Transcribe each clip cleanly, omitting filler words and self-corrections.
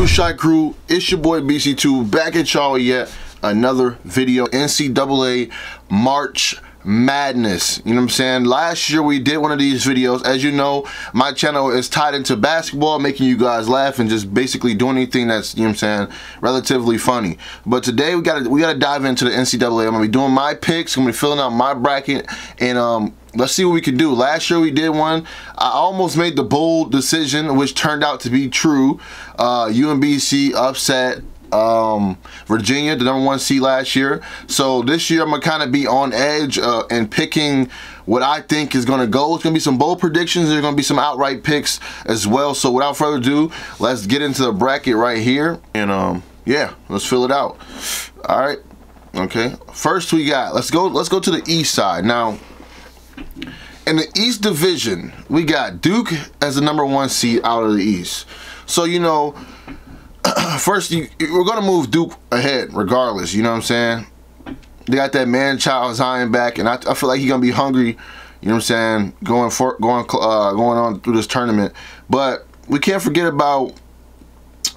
do, Shy Crew? It's your boy BC2 back at y'all yet another video. NCAA March Madness. You know what I'm saying? Last year we did one of these videos. As you know, my channel is tied into basketball, making you guys laugh and just basically doing anything that's, you know what I'm saying, relatively funny. But today we gotta dive into the NCAA. I'm gonna be doing my picks. I'm gonna be filling out my bracket, and let's see what we can do. Last year we did one. I almost made the bold decision, which turned out to be true. UMBC upset Virginia, the #1 seed last year. So this year I'm gonna kind of be on edge and picking what I think is gonna go. It's gonna be some bold predictions. There's gonna be some outright picks as well. So without further ado, let's get into the bracket right here, and yeah, let's fill it out. All right, okay. First we got, let's go to the East side now. In the East Division, we got Duke as the #1 seed out of the East. So, you know, first, we're going to move Duke ahead regardless, you know what I'm saying? They got that man-child Zion back, and I feel like he's going to be hungry, you know what I'm saying, going on through this tournament. But we can't forget about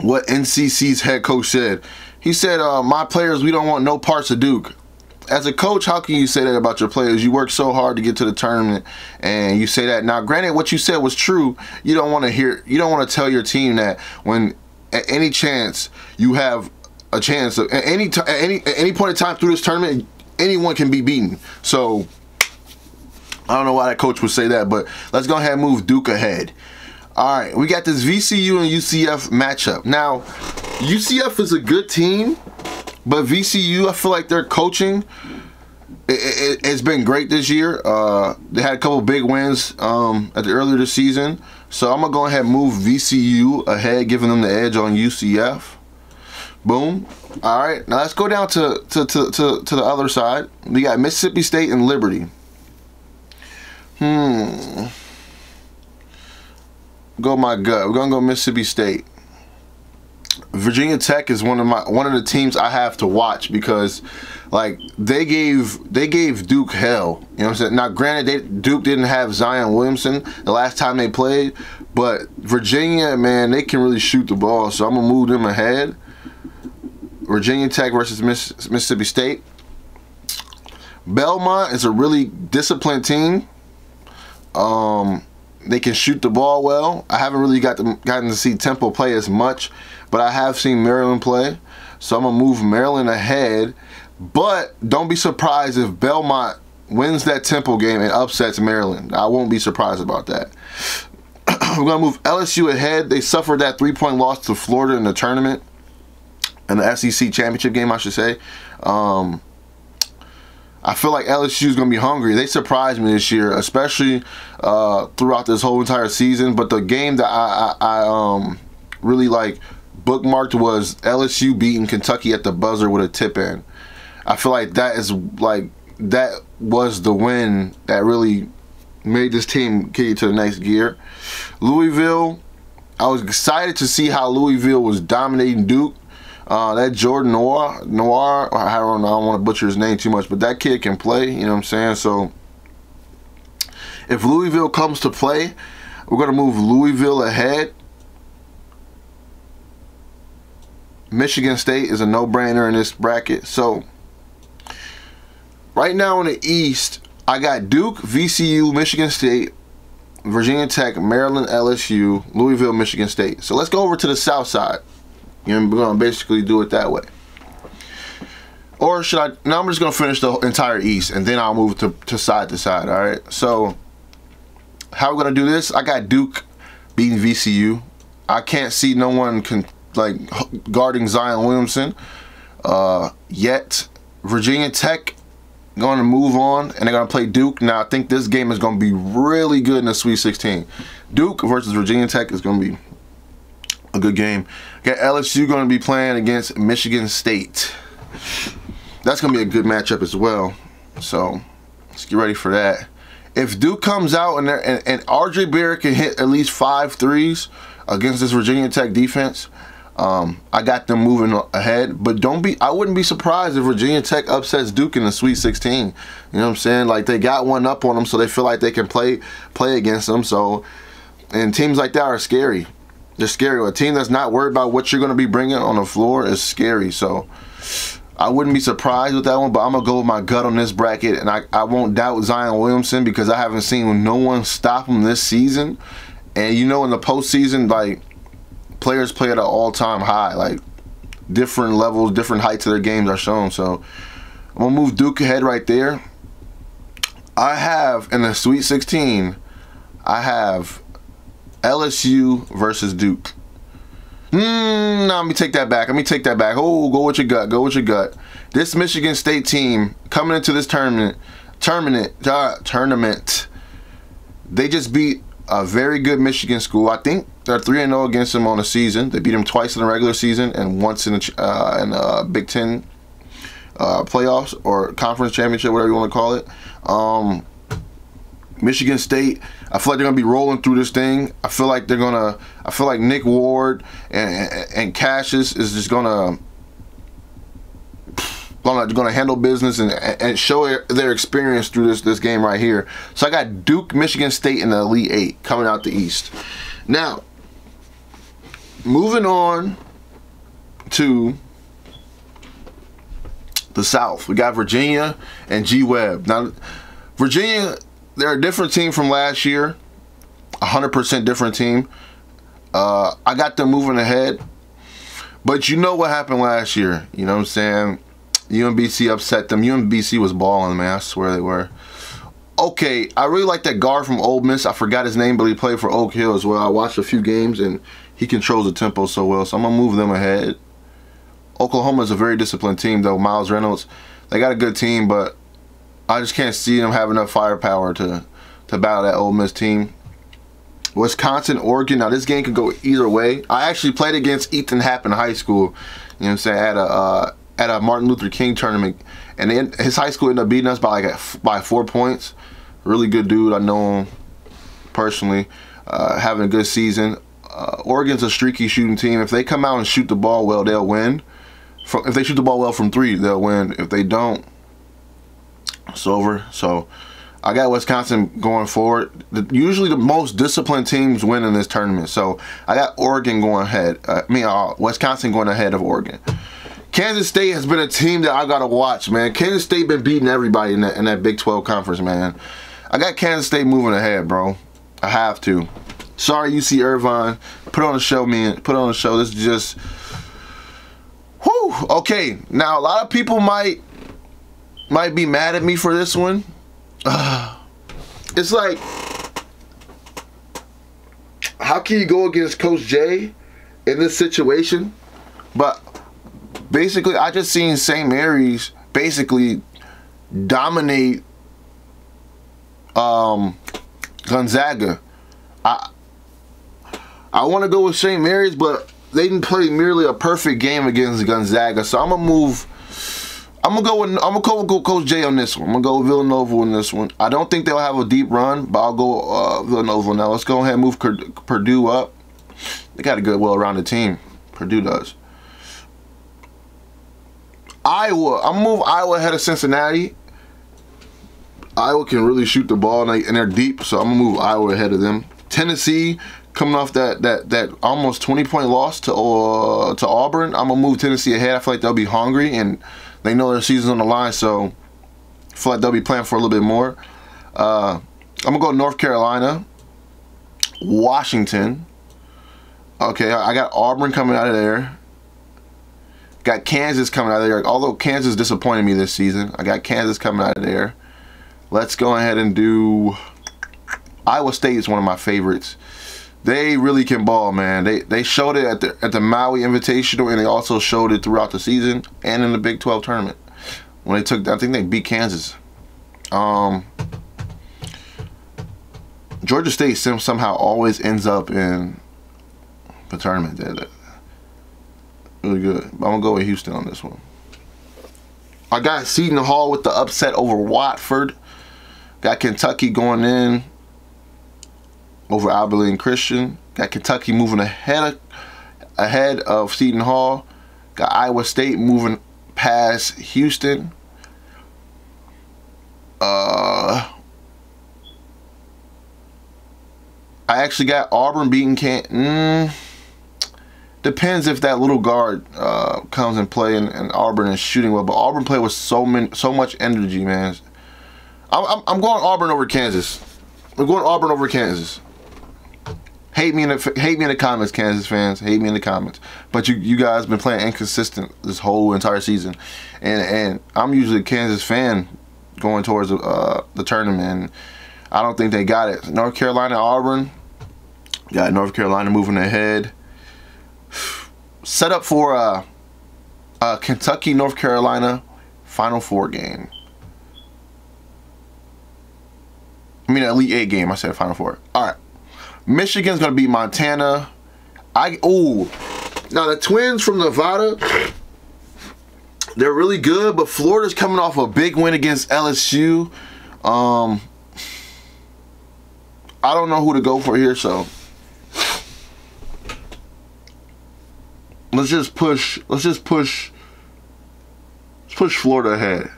what NCC's head coach said. He said, my players, we don't want no parts of Duke. As a coach, how can you say that about your players? You work so hard to get to the tournament, and you say that. Now, granted, what you said was true. You don't want to tell your team that when at any chance you have a chance of at any point in time through this tournament, anyone can be beaten. So I don't know why that coach would say that, but let's go ahead and move Duke ahead. All right, we got this VCU and UCF matchup. Now, UCF is a good team, but VCU, I feel like their coaching, it's been great this year. They had a couple big wins at the earlier this season. So I'm going to go ahead and move VCU ahead, giving them the edge on UCF. Boom. All right, now let's go down to the other side. We got Mississippi State and Liberty. Go my gut. We're going to go Mississippi State. Virginia Tech is one of the teams I have to watch because, like, they gave Duke hell. You know what I'm saying? Now, granted, Duke didn't have Zion Williamson the last time they played, but Virginia, man, they can really shoot the ball. So I'm gonna move them ahead. Virginia Tech versus Mississippi State. Belmont is a really disciplined team. They can shoot the ball well. I haven't really gotten to see Temple play as much, but I have seen Maryland play. So I'm going to move Maryland ahead. But don't be surprised if Belmont wins that Temple game and upsets Maryland. I won't be surprised about that. We're going to move LSU ahead. They suffered that 3-point loss to Florida in the tournament. In the SEC championship game, I should say. I feel like LSU is going to be hungry. They surprised me this year, especially throughout this whole entire season. But the game that I really like bookmarked was LSU beating Kentucky at the buzzer with a tip-in. I feel like that was the win that really made this team get to the next gear. Louisville, I was excited to see how Louisville was dominating Duke. That Jordan Noir, I don't want to butcher his name too much, but that kid can play, you know what I'm saying? So if Louisville comes to play, we're going to move Louisville ahead. Michigan State is a no-brainer in this bracket. So right now in the East, I got Duke, VCU, Michigan State, Virginia Tech, Maryland, LSU, Louisville, Michigan State. So let's go over to the South side. You know, we're going to basically do it that way. Or should I? Now I'm just going to finish the entire East, and then I'll move to side to side, all right? So how we're going to do this, I got Duke beating VCU. I can't see no one guarding Zion Williamson yet. Virginia Tech going to move on, and they're going to play Duke. Now, I think this game is going to be really good in the Sweet 16. Duke versus Virginia Tech is going to be a good game. Got LSU going to be playing against Michigan State. That's going to be a good matchup as well. So let's get ready for that. If Duke comes out and RJ Barrett can hit at least 5 threes against this Virginia Tech defense, I got them moving ahead. But I wouldn't be surprised if Virginia Tech upsets Duke in the Sweet 16. You know what I'm saying? Like, they got one up on them, so they feel like they can play against them. So, and teams like that are scary. They're scary. A team that's not worried about what you're going to be bringing on the floor is scary. So I wouldn't be surprised with that one, but I'm going to go with my gut on this bracket, and I won't doubt Zion Williamson because I haven't seen no one stop him this season. And you know, in the postseason, like, players play at an all-time high. Like, different levels, different heights of their games are shown. So I'm going to move Duke ahead right there. I have, in the Sweet 16, I have LSU versus Duke. No, let me take that back. Oh, go with your gut. Go with your gut. This Michigan State team coming into this tournament, they just beat a very good Michigan school. I think they're 3-0 against them on the season. They beat them twice in the regular season and once in the Big Ten playoffs or conference championship, whatever you want to call it. Michigan State, I feel like they're gonna be rolling through this thing. I feel like Nick Ward and Cassius is just gonna handle business and show their experience through this game right here. So I got Duke, Michigan State in the Elite Eight coming out the East. Now, moving on to the South, we got Virginia and G-Webb. Now, Virginia, they're a different team from last year, 100% different team. I got them moving ahead, but you know what happened last year. You know what I'm saying? UMBC upset them. UMBC was balling, man. I swear they were. Okay, I really like that guard from Ole Miss. I forgot his name, but he played for Oak Hill as well. I watched a few games, and he controls the tempo so well, so I'm going to move them ahead. Oklahoma is a very disciplined team, though. Miles Reynolds, they got a good team, but I just can't see them having enough firepower to battle that Ole Miss team. Wisconsin, Oregon. Now, this game could go either way. I actually played against Ethan Happ in high school, you know what I'm saying, at a Martin Luther King tournament, and his high school ended up beating us by 4 points. Really good dude. I know him personally, having a good season. Oregon's a streaky shooting team. If they come out and shoot the ball well, they'll win. If they shoot the ball well from three, they'll win. If they don't, it's over. So I got Wisconsin going forward. Usually the most disciplined teams win in this tournament. So I got Oregon going ahead. Wisconsin going ahead of Oregon. Kansas State has been a team that I got to watch, man. Kansas State been beating everybody in that Big 12 conference, man. I got Kansas State moving ahead, bro. I have to. Sorry, UC Irvine. Put on the show, man. Put on the show. This is just... Whew. Okay, now a lot of people might be mad at me for this one. It's like, how can you go against Coach J in this situation? But basically, I just seen St. Mary's basically dominate Gonzaga. I want to go with St. Mary's, but they didn't play merely a perfect game against Gonzaga. So I'm gonna go with Coach J on this one. I'm gonna go with Villanova on this one. I don't think they'll have a deep run, but I'll go Villanova now. Let's go ahead and move Purdue up. They got a good, well-rounded team. Purdue does. Iowa. I'm gonna move Iowa ahead of Cincinnati. Iowa can really shoot the ball, and they're deep, so I'm gonna move Iowa ahead of them. Tennessee, coming off that almost 20-point loss to Auburn, I'm gonna move Tennessee ahead. I feel like they'll be hungry and they know their season's on the line, so I feel like they'll be playing for a little bit more. I'm gonna go North Carolina, Washington. Okay, I got Auburn coming out of there. Got Kansas coming out of there. Although Kansas disappointed me this season, I got Kansas coming out of there. Let's go ahead and do Iowa State is one of my favorites. They really can ball, man. They showed it at the Maui Invitational, and they also showed it throughout the season and in the Big 12 tournament. When they took, I think they beat Kansas. Georgia State somehow always ends up in the tournament. They're really good. But I'm gonna go with Houston on this one. I got Seton Hall with the upset over Watford. Got Kentucky going in over Abilene Christian. Got Kentucky moving ahead of Seton Hall. Got Iowa State moving past Houston. I actually got Auburn beating Depends if that little guard comes and play and Auburn is shooting well. But Auburn play with so much energy, man. I'm going Auburn over Kansas. I'm going Auburn over Kansas. Hate me in the comments, Kansas fans. Hate me in the comments. But you guys been playing inconsistent this whole entire season, and I'm usually a Kansas fan going towards the tournament. And I don't think they got it. North Carolina, Auburn. Got North Carolina moving ahead. Set up for a Kentucky, North Carolina Final Four game. I mean, Elite Eight game. I said Final Four. All right. Michigan's gonna beat Montana. Now the Twins from Nevada, they're really good, but Florida's coming off a big win against LSU. I don't know who to go for here, so let's push Florida ahead.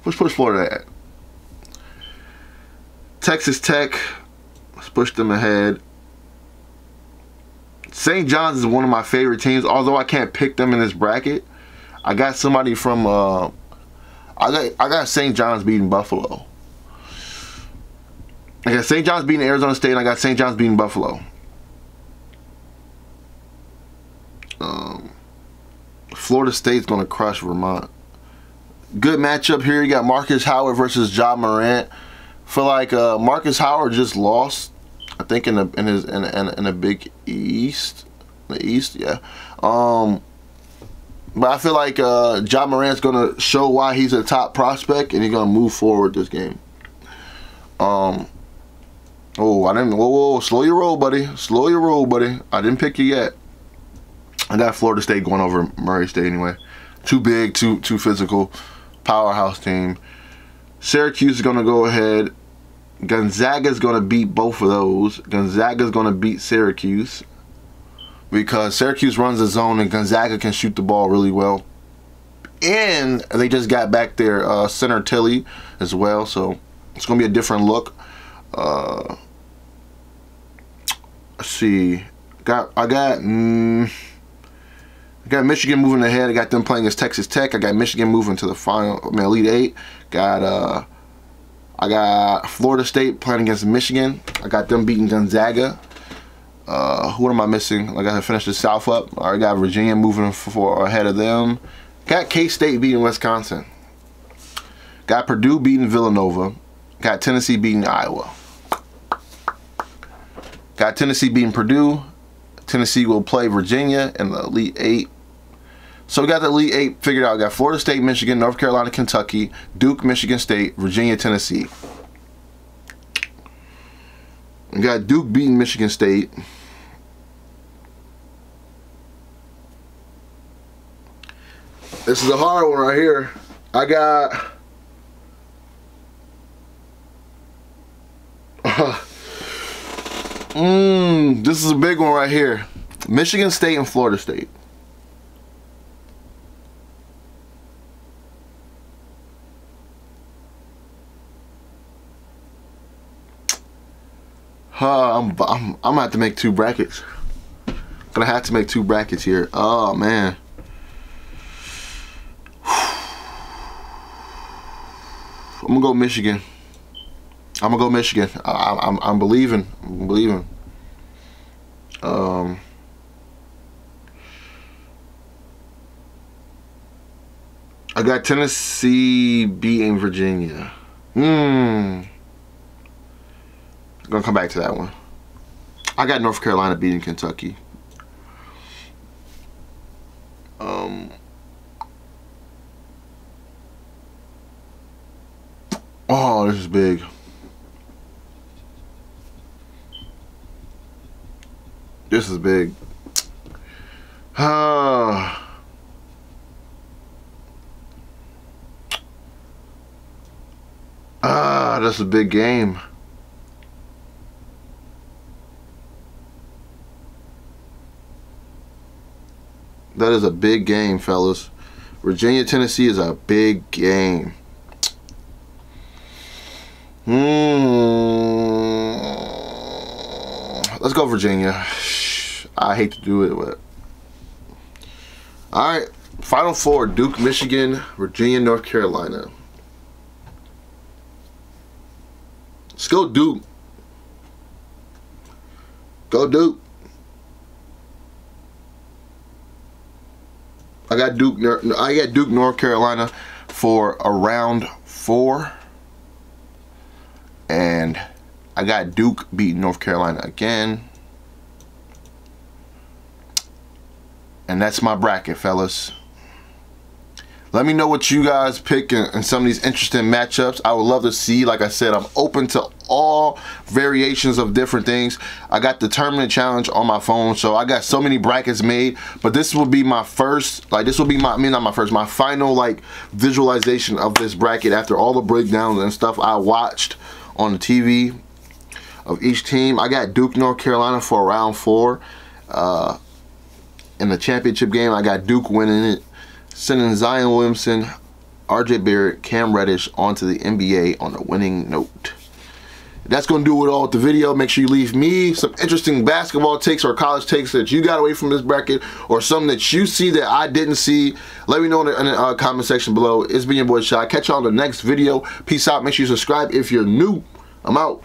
Let's push Florida ahead. Texas Tech, let's push them ahead. St. John's is one of my favorite teams, although I can't pick them in this bracket. I got somebody from I got St. John's beating Buffalo. I got St. John's beating Arizona State, and I got St. John's beating Buffalo. Florida State's gonna crush Vermont. Good matchup here. You got Marcus Howard versus Ja Morant. Feel like Marcus Howard just lost, I think in the Big East, yeah. But I feel like Ja Morant's gonna show why he's a top prospect, and he's gonna move forward this game. Whoa, slow your roll, buddy. Slow your roll, buddy. I didn't pick you yet. I got Florida State going over Murray State anyway. Too big, too physical, powerhouse team. Syracuse is going to go ahead. Gonzaga's going to beat both of those. Gonzaga's going to beat Syracuse because Syracuse runs the zone and Gonzaga can shoot the ball really well. And they just got back their center Tilly as well, so it's going to be a different look. Let's see. I got Michigan moving ahead. I got them playing against Texas Tech. I got Michigan moving to the final, Elite Eight. I got Florida State playing against Michigan. I got them beating Gonzaga. What am I missing? I got to finish the South up. I got Virginia moving ahead of them. Got K-State beating Wisconsin. Got Purdue beating Villanova. Got Tennessee beating Iowa. Got Tennessee beating Purdue. Tennessee will play Virginia in the Elite Eight. So we got the Elite Eight figured out. We got Florida State, Michigan, North Carolina, Kentucky, Duke, Michigan State, Virginia, Tennessee. We got Duke beating Michigan State. This is a hard one right here. I got this is a big one right here. Michigan State and Florida State. I'm gonna have to make two brackets. Gonna have to make two brackets here. Oh man. I'm gonna go Michigan. I'm gonna go Michigan. I'm believing. I'm believing. I got Tennessee beating Virginia. I'm gonna come back to that one. I got North Carolina beating Kentucky. Oh, this is big. This is big. That's a big game. That is a big game, fellas. Virginia, Tennessee is a big game. Let's go Virginia. I hate to do it, but all right. Final four: Duke, Michigan, Virginia, North Carolina. Let's go Duke. Go Duke. I got Duke, North Carolina for a round 4. And I got Duke beating North Carolina again. And that's my bracket, fellas. Let me know what you guys pick in some of these interesting matchups. I would love to see. Like I said, I'm open to all variations of different things. I got the tournament challenge on my phone, so I got so many brackets made. But this will be my first, like this will be my, not my first, my final like visualization of this bracket after all the breakdowns and stuff I watched on the TV of each team. I got Duke, North Carolina for round 4. In the championship game, I got Duke winning it, sending Zion Williamson, RJ Barrett, Cam Reddish onto the NBA on a winning note. That's going to do it all with the video. Make sure you leave me some interesting basketball takes or college takes that you got away from this bracket, or something that you see that I didn't see. Let me know in the comment section below. It's been your boy Ncaa. Catch y'all in the next video. Peace out. Make sure you subscribe if you're new. I'm out.